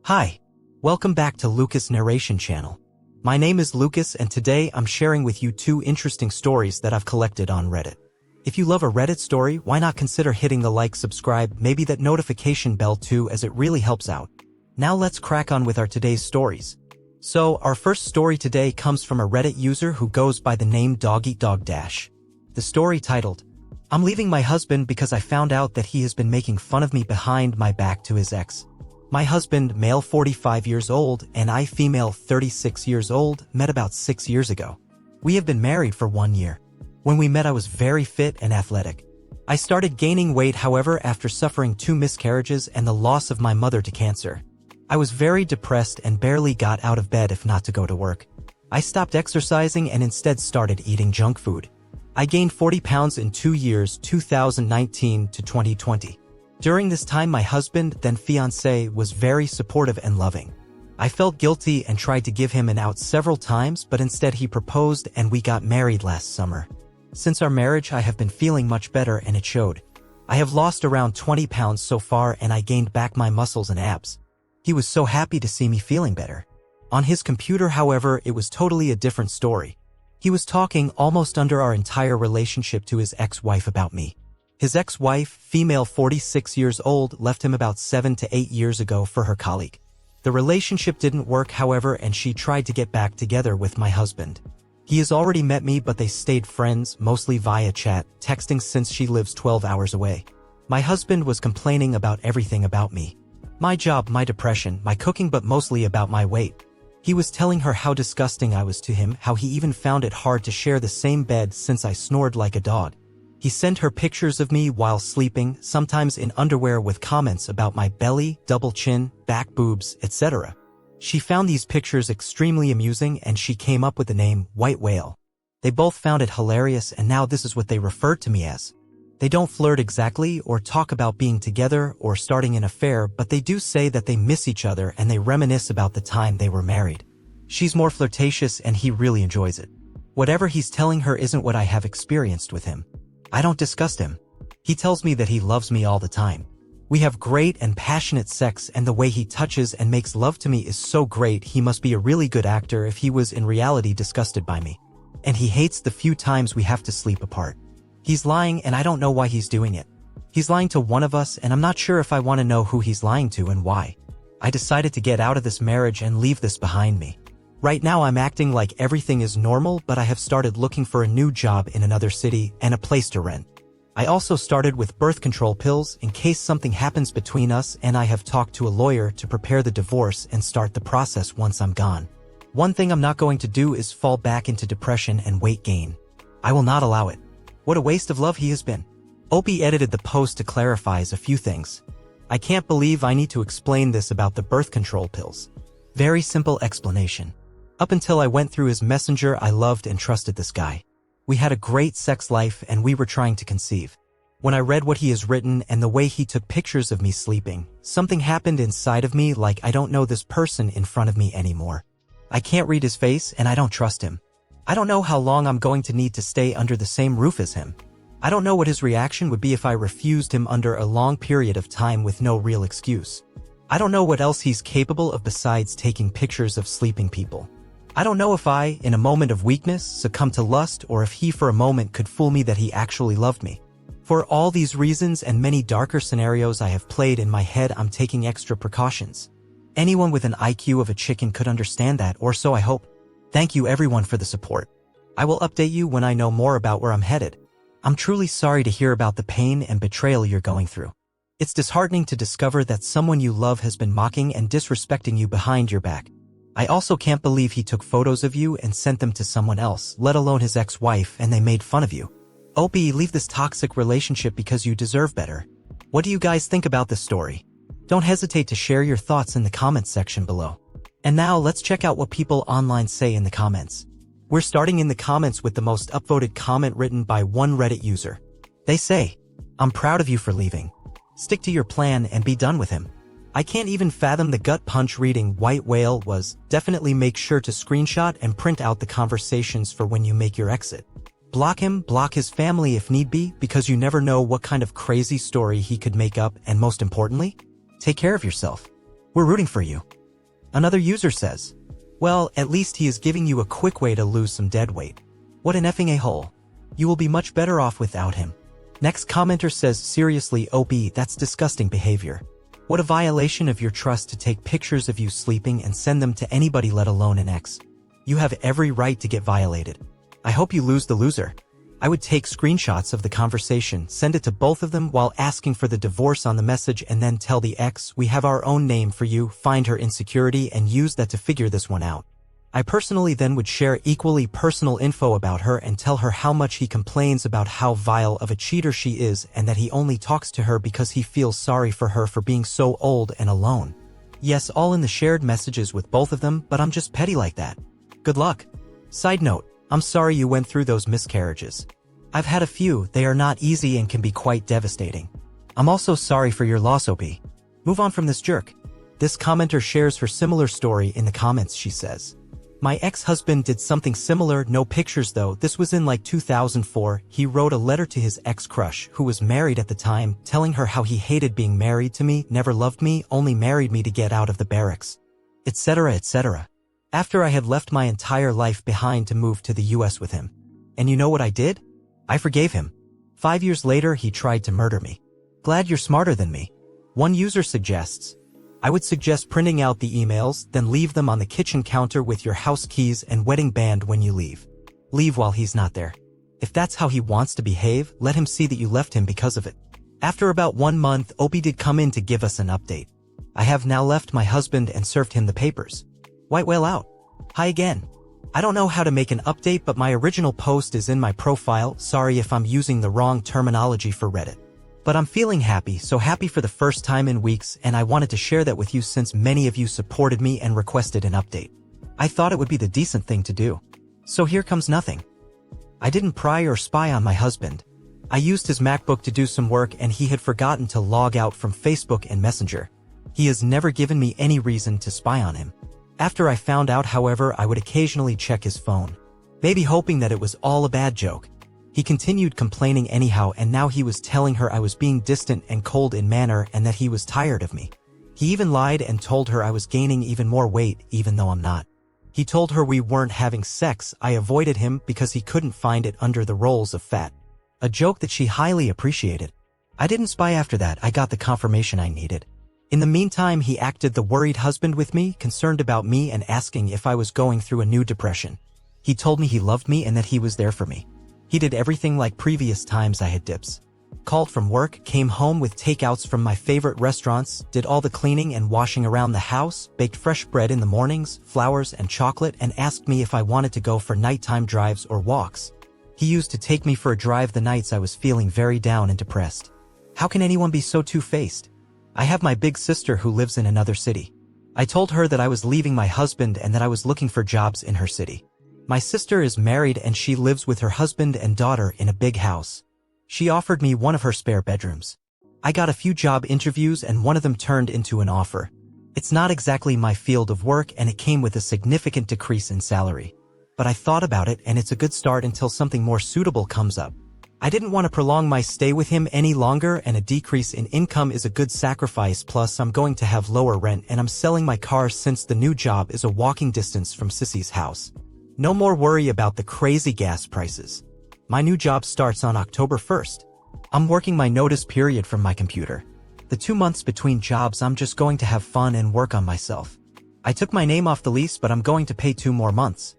Hi, welcome back to Lucas Narration channel. My name is Lucas and today I'm sharing with you two interesting stories that I've collected on Reddit. If you love a Reddit story, why not consider hitting the like, subscribe, maybe that notification bell too, as it really helps out. Now let's crack on with our today's stories. So our first story today comes from a Reddit user who goes by the name DogEatDogDash. The story titled, "I'm leaving my husband because I found out that he has been making fun of me behind my back to his ex. My husband, male 45 years old, and I, female 36 years old, met about 6 years ago. We have been married for 1 year. When we met I was very fit and athletic. I started gaining weight however after suffering 2 miscarriages and the loss of my mother to cancer. I was very depressed and barely got out of bed if not to go to work. I stopped exercising and instead started eating junk food. I gained 40 pounds in 2 years, 2019 to 2020. During this time my husband, then fiancé, was very supportive and loving. I felt guilty and tried to give him an out several times, but instead he proposed and we got married last summer. Since our marriage I have been feeling much better and it showed. I have lost around 20 pounds so far and I gained back my muscles and abs. He was so happy to see me feeling better. On his computer however it was totally a different story. He was talking almost under our entire relationship to his ex-wife about me. His ex-wife, female 46 years old, left him about 7 to 8 years ago for her colleague. The relationship didn't work however and she tried to get back together with my husband. He has already met me but they stayed friends, mostly via chat, texting since she lives 12 hours away. My husband was complaining about everything about me. My job, my depression, my cooking, but mostly about my weight. He was telling her how disgusting I was to him, how he even found it hard to share the same bed since I snored like a dog. He sent her pictures of me while sleeping, sometimes in underwear with comments about my belly, double chin, back boobs, etc. She found these pictures extremely amusing and she came up with the name White Whale. They both found it hilarious and now this is what they referred to me as. They don't flirt exactly or talk about being together or starting an affair, but they do say that they miss each other and they reminisce about the time they were married. She's more flirtatious and he really enjoys it. Whatever he's telling her isn't what I have experienced with him. I don't disgust him. He tells me that he loves me all the time. We have great and passionate sex and the way he touches and makes love to me is so great. He must be a really good actor if he was in reality disgusted by me. And he hates the few times we have to sleep apart. He's lying and I don't know why he's doing it. He's lying to one of us and I'm not sure if I want to know who he's lying to and why. I decided to get out of this marriage and leave this behind me. Right now I'm acting like everything is normal, but I have started looking for a new job in another city and a place to rent. I also started with birth control pills in case something happens between us, and I have talked to a lawyer to prepare the divorce and start the process once I'm gone. One thing I'm not going to do is fall back into depression and weight gain. I will not allow it. What a waste of love he has been. Opie edited the post to clarify a few things. I can't believe I need to explain this about the birth control pills. Very simple explanation. Up until I went through his messenger I loved and trusted this guy. We had a great sex life and we were trying to conceive. When I read what he has written and the way he took pictures of me sleeping, something happened inside of me like I don't know this person in front of me anymore. I can't read his face and I don't trust him. I don't know how long I'm going to need to stay under the same roof as him. I don't know what his reaction would be if I refused him under a long period of time with no real excuse. I don't know what else he's capable of besides taking pictures of sleeping people. I don't know if I, in a moment of weakness, succumb to lust or if he for a moment could fool me that he actually loved me. For all these reasons and many darker scenarios I have played in my head, I'm taking extra precautions. Anyone with an IQ of a chicken could understand that, or so I hope. Thank you everyone for the support. I will update you when I know more about where I'm headed. I'm truly sorry to hear about the pain and betrayal you're going through. It's disheartening to discover that someone you love has been mocking and disrespecting you behind your back. I also can't believe he took photos of you and sent them to someone else, let alone his ex-wife, and they made fun of you. Opie, leave this toxic relationship because you deserve better. What do you guys think about this story? Don't hesitate to share your thoughts in the comments section below. And now let's check out what people online say in the comments. We're starting in the comments with the most upvoted comment written by one Reddit user. They say, "I'm proud of you for leaving. Stick to your plan and be done with him. I can't even fathom the gut punch reading White Whale was. Definitely make sure to screenshot and print out the conversations for when you make your exit. Block him, block his family if need be, because you never know what kind of crazy story he could make up, and most importantly, take care of yourself." We're rooting for you. Another user says, well, at least he is giving you a quick way to lose some dead weight. What an effing a-hole. You will be much better off without him. Next commenter says, seriously, OP, that's disgusting behavior. What a violation of your trust to take pictures of you sleeping and send them to anybody, let alone an ex. You have every right to get violated. I hope you lose the loser. I would take screenshots of the conversation, send it to both of them while asking for the divorce on the message, and then tell the ex, we have our own name for you, find her insecurity and use that to figure this one out. I personally then would share equally personal info about her and tell her how much he complains about how vile of a cheater she is and that he only talks to her because he feels sorry for her for being so old and alone. Yes, all in the shared messages with both of them, but I'm just petty like that. Good luck. Side note, I'm sorry you went through those miscarriages. I've had a few, they are not easy and can be quite devastating. I'm also sorry for your loss, OP. Move on from this jerk. This commenter shares her similar story in the comments. She says, my ex-husband did something similar, no pictures though, this was in like 2004, he wrote a letter to his ex-crush, who was married at the time, telling her how he hated being married to me, never loved me, only married me to get out of the barracks, etc., etc. After I had left my entire life behind to move to the US with him. And you know what I did? I forgave him. 5 years later, he tried to murder me. Glad you're smarter than me. One user suggests, I would suggest printing out the emails, then leave them on the kitchen counter with your house keys and wedding band when you leave. Leave while he's not there. If that's how he wants to behave, let him see that you left him because of it. After about 1 month, Opie did come in to give us an update. I have now left my husband and served him the papers. White whale out. Hi again. I don't know how to make an update, but my original post is in my profile. Sorry if I'm using the wrong terminology for Reddit. But I'm feeling happy, so happy for the first time in weeks, and I wanted to share that with you since many of you supported me and requested an update. I thought it would be the decent thing to do. So here comes nothing. I didn't pry or spy on my husband. I used his MacBook to do some work and he had forgotten to log out from Facebook and Messenger. He has never given me any reason to spy on him. After I found out, however, I would occasionally check his phone, maybe hoping that it was all a bad joke. He continued complaining anyhow, and now he was telling her I was being distant and cold in manner and that he was tired of me. He even lied and told her I was gaining even more weight even though I'm not. He told her we weren't having sex. I avoided him because he couldn't find it under the rolls of fat. A joke that she highly appreciated. I didn't spy after that. I got the confirmation I needed. In the meantime, he acted the worried husband with me, concerned about me and asking if I was going through a new depression. He told me he loved me and that he was there for me. He did everything like previous times I had dips. Called from work, came home with takeouts from my favorite restaurants, did all the cleaning and washing around the house, baked fresh bread in the mornings, flowers and chocolate, and asked me if I wanted to go for nighttime drives or walks. He used to take me for a drive the nights I was feeling very down and depressed. How can anyone be so two-faced? I have my big sister who lives in another city. I told her that I was leaving my husband and that I was looking for jobs in her city. My sister is married and she lives with her husband and daughter in a big house. She offered me one of her spare bedrooms. I got a few job interviews and one of them turned into an offer. It's not exactly my field of work and it came with a significant decrease in salary. But I thought about it and it's a good start until something more suitable comes up. I didn't want to prolong my stay with him any longer, and a decrease in income is a good sacrifice, plus I'm going to have lower rent and I'm selling my car since the new job is a walking distance from Sissy's house. No more worry about the crazy gas prices. My new job starts on October 1st. I'm working my notice period from my computer. The 2 months between jobs I'm just going to have fun and work on myself. I took my name off the lease, but I'm going to pay 2 more months.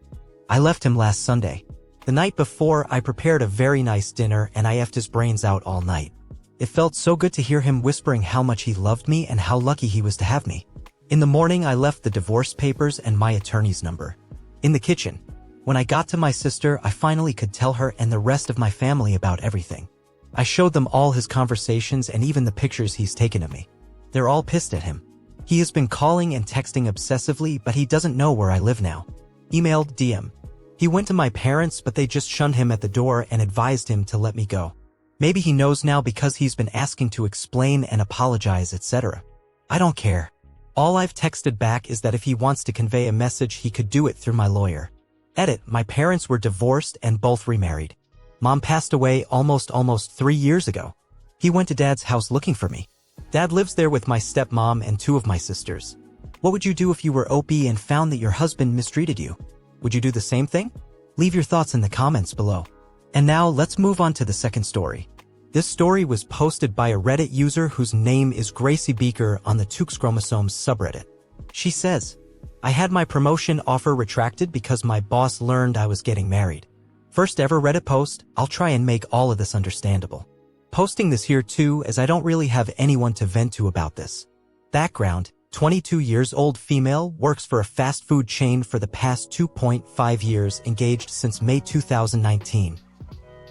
I left him last Sunday. The night before, I prepared a very nice dinner and I effed his brains out all night. It felt so good to hear him whispering how much he loved me and how lucky he was to have me. In the morning, I left the divorce papers and my attorney's number in the kitchen. When I got to my sister, I finally could tell her and the rest of my family about everything. I showed them all his conversations and even the pictures he's taken of me. They're all pissed at him. He has been calling and texting obsessively, but he doesn't know where I live now. Emailed, DM. He went to my parents, but they just shunned him at the door and advised him to let me go. Maybe he knows now because he's been asking to explain and apologize, etc. I don't care. All I've texted back is that if he wants to convey a message, he could do it through my lawyer. Edit, my parents were divorced and both remarried. Mom passed away almost 3 years ago. He went to Dad's house looking for me. Dad lives there with my stepmom and 2 of my sisters. What would you do if you were OP and found that your husband mistreated you? Would you do the same thing? Leave your thoughts in the comments below. And now let's move on to the second story. This story was posted by a Reddit user whose name is Gracie Beaker on the Tukes Chromosomes subreddit. She says, I had my promotion offer retracted because my boss learned I was getting married. First ever Reddit post, I'll try and make all of this understandable. Posting this here too as I don't really have anyone to vent to about this. Background, 22 years old female, works for a fast food chain for the past 2.5 years, engaged since May 2019.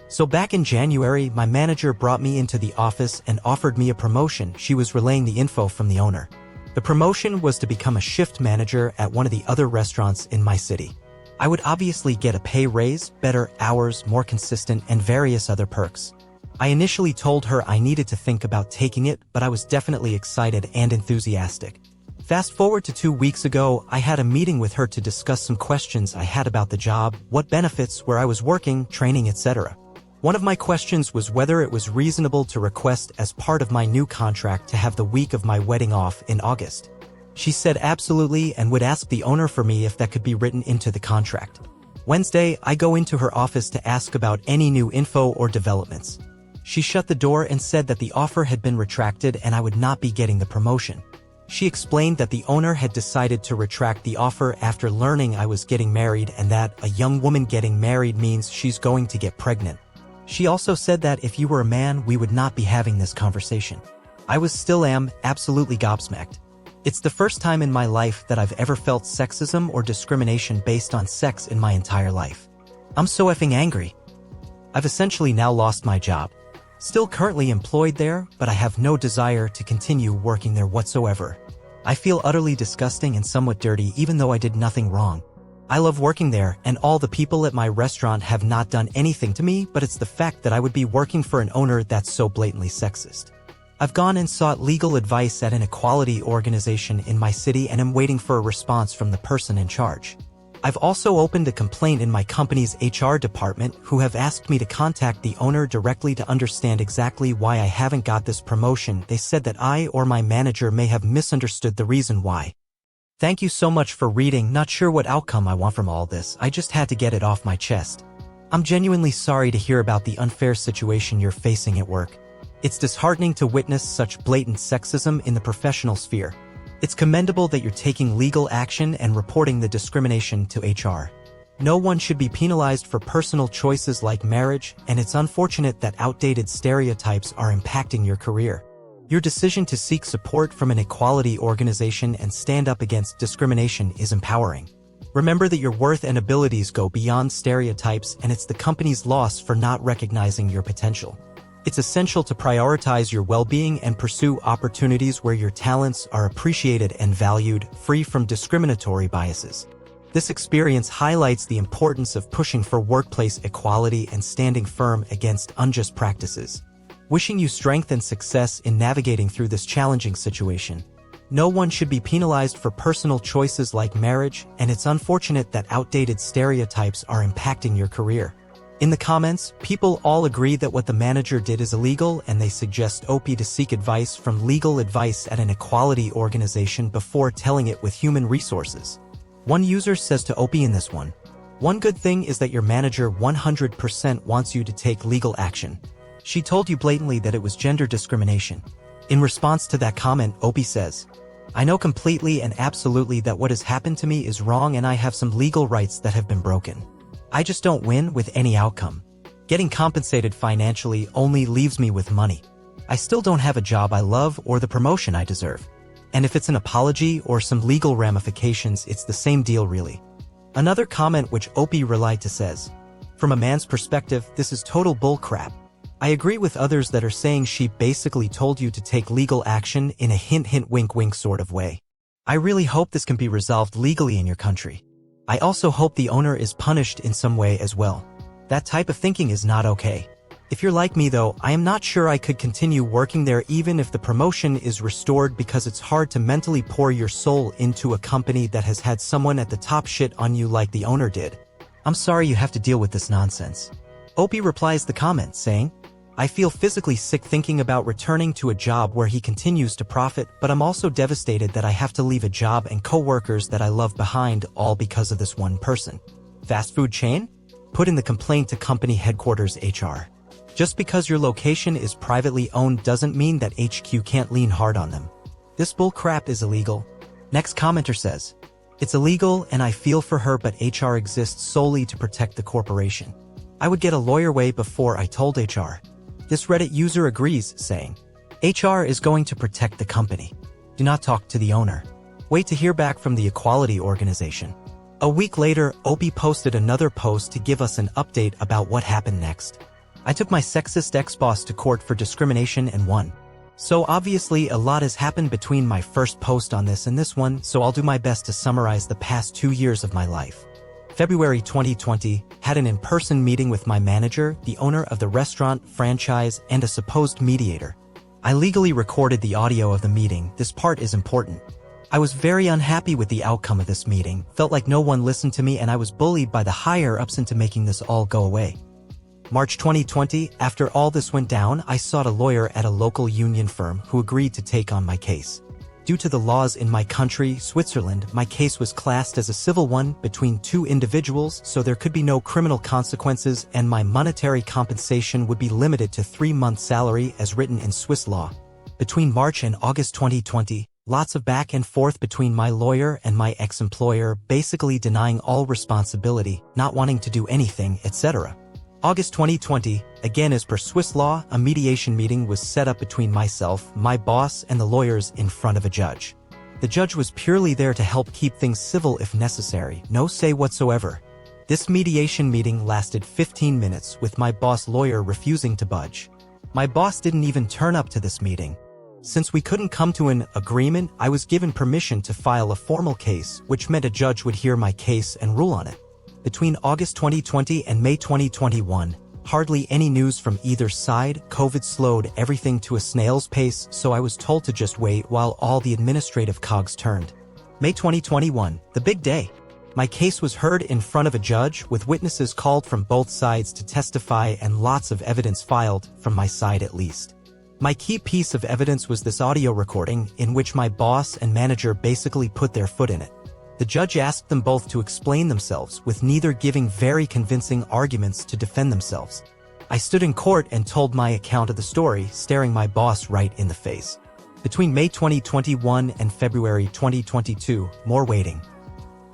So back in January, my manager brought me into the office and offered me a promotion. She was relaying the info from the owner. The promotion was to become a shift manager at one of the other restaurants in my city. I would obviously get a pay raise, better hours, more consistent, and various other perks. I initially told her I needed to think about taking it, but I was definitely excited and enthusiastic. Fast forward to 2 weeks ago, I had a meeting with her to discuss some questions I had about the job, what benefits, where I was working, training, etc. One of my questions was whether it was reasonable to request as part of my new contract to have the week of my wedding off in August. She said absolutely and would ask the owner for me if that could be written into the contract. Wednesday, I go into her office to ask about any new info or developments. She shut the door and said that the offer had been retracted and I would not be getting the promotion. She explained that the owner had decided to retract the offer after learning I was getting married and that a young woman getting married means she's going to get pregnant. She also said that if you were a man, we would not be having this conversation. I still am absolutely gobsmacked. It's the first time in my life that I've ever felt sexism or discrimination based on sex in my entire life. I'm so effing angry. I've essentially now lost my job. Still currently employed there, but I have no desire to continue working there whatsoever. I feel utterly disgusting and somewhat dirty even though I did nothing wrong. I love working there and all the people at my restaurant have not done anything to me, but it's the fact that I would be working for an owner that's so blatantly sexist. I've gone and sought legal advice at an equality organization in my city and am waiting for a response from the person in charge. I've also opened a complaint in my company's HR department who have asked me to contact the owner directly to understand exactly why I haven't got this promotion. They said that I or my manager may have misunderstood the reason why. Thank you so much for reading. Not sure what outcome I want from all this. I just had to get it off my chest. I'm genuinely sorry to hear about the unfair situation you're facing at work. It's disheartening to witness such blatant sexism in the professional sphere. It's commendable that you're taking legal action and reporting the discrimination to HR. No one should be penalized for personal choices like marriage, and it's unfortunate that outdated stereotypes are impacting your career. Your decision to seek support from an equality organization and stand up against discrimination is empowering. Remember that your worth and abilities go beyond stereotypes, and it's the company's loss for not recognizing your potential. It's essential to prioritize your well-being and pursue opportunities where your talents are appreciated and valued, free from discriminatory biases. This experience highlights the importance of pushing for workplace equality and standing firm against unjust practices. Wishing you strength and success in navigating through this challenging situation. No one should be penalized for personal choices like marriage, and it's unfortunate that outdated stereotypes are impacting your career. In the comments, people all agree that what the manager did is illegal, and they suggest OP to seek advice from legal advice at an equality organization before telling it with human resources. One user says to OP in this one good thing is that your manager 100% wants you to take legal action. She told you blatantly that it was gender discrimination. In response to that comment, OP says, I know completely and absolutely that what has happened to me is wrong and I have some legal rights that have been broken. I just don't win with any outcome. Getting compensated financially only leaves me with money. I still don't have a job I love or the promotion I deserve. And if it's an apology or some legal ramifications, it's the same deal really. Another comment which OP relied to says, from a man's perspective, this is total bull crap. I agree with others that are saying she basically told you to take legal action in a hint hint wink wink sort of way. I really hope this can be resolved legally in your country. I also hope the owner is punished in some way as well. That type of thinking is not okay. If you're like me though, I am not sure I could continue working there even if the promotion is restored because it's hard to mentally pour your soul into a company that has had someone at the top shit on you like the owner did. I'm sorry you have to deal with this nonsense. OP replies the comment saying, I feel physically sick thinking about returning to a job where he continues to profit, but I'm also devastated that I have to leave a job and co-workers that I love behind, all because of this one person. Fast food chain? Put in the complaint to company headquarters HR. Just because your location is privately owned doesn't mean that HQ can't lean hard on them. This bull crap is illegal. Next commenter says, it's illegal and I feel for her, but HR exists solely to protect the corporation. I would get a lawyer way before I told HR. This Reddit user agrees, saying, HR is going to protect the company. Do not talk to the owner. Wait to hear back from the equality organization. A week later, Opie posted another post to give us an update about what happened next. I took my sexist ex-boss to court for discrimination and won. So obviously a lot has happened between my first post on this and this one, so I'll do my best to summarize the past 2 years of my life. February 2020, had an in-person meeting with my manager, the owner of the restaurant, franchise, and a supposed mediator. I legally recorded the audio of the meeting. This part is important. I was very unhappy with the outcome of this meeting, felt like no one listened to me, and I was bullied by the higher-ups into making this all go away. March 2020, after all this went down, I sought a lawyer at a local union firm who agreed to take on my case. Due to the laws in my country, Switzerland, my case was classed as a civil one between 2 individuals, so there could be no criminal consequences, and my monetary compensation would be limited to 3 months' salary as written in Swiss law. Between March and August 2020, lots of back and forth between my lawyer and my ex-employer, basically denying all responsibility, not wanting to do anything, etc. August 2020, again as per Swiss law, a mediation meeting was set up between myself, my boss, and the lawyers in front of a judge. The judge was purely there to help keep things civil if necessary, no say whatsoever. This mediation meeting lasted 15 minutes with my boss lawyer refusing to budge. My boss didn't even turn up to this meeting. Since we couldn't come to an agreement, I was given permission to file a formal case, which meant a judge would hear my case and rule on it. Between August 2020 and May 2021, hardly any news from either side. COVID slowed everything to a snail's pace, so I was told to just wait while all the administrative cogs turned. May 2021, the big day. My case was heard in front of a judge, with witnesses called from both sides to testify and lots of evidence filed, from my side at least. My key piece of evidence was this audio recording, in which my boss and manager basically put their foot in it. The judge asked them both to explain themselves, with neither giving very convincing arguments to defend themselves. I stood in court and told my account of the story, staring my boss right in the face. Between May 2021 and February 2022, more waiting.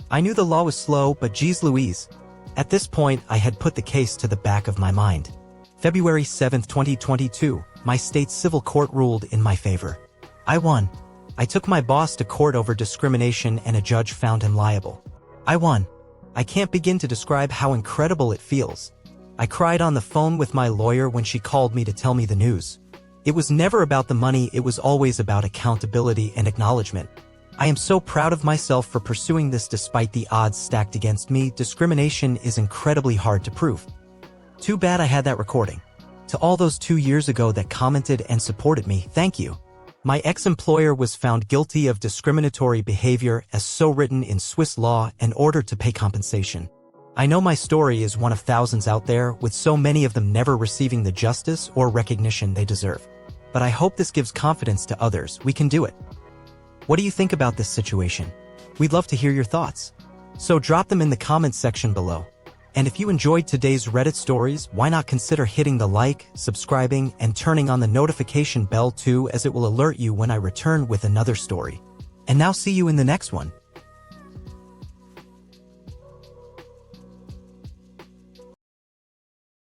I knew the law was slow, but geez Louise. At this point, I had put the case to the back of my mind. February 7, 2022, my state civil court ruled in my favor. I won. I took my boss to court over discrimination and a judge found him liable. I won. I can't begin to describe how incredible it feels. I cried on the phone with my lawyer when she called me to tell me the news. It was never about the money, it was always about accountability and acknowledgement. I am so proud of myself for pursuing this despite the odds stacked against me. Discrimination is incredibly hard to prove. Too bad I had that recording. To all those 2 years ago that commented and supported me, thank you. My ex-employer was found guilty of discriminatory behavior as so written in Swiss law and ordered to pay compensation. I know my story is one of thousands out there, with so many of them never receiving the justice or recognition they deserve. But I hope this gives confidence to others. We can do it. What do you think about this situation? We'd love to hear your thoughts. So drop them in the comments section below. And if you enjoyed today's Reddit stories, why not consider hitting the like, subscribing, and turning on the notification bell too, as it will alert you when I return with another story. And now see you in the next one.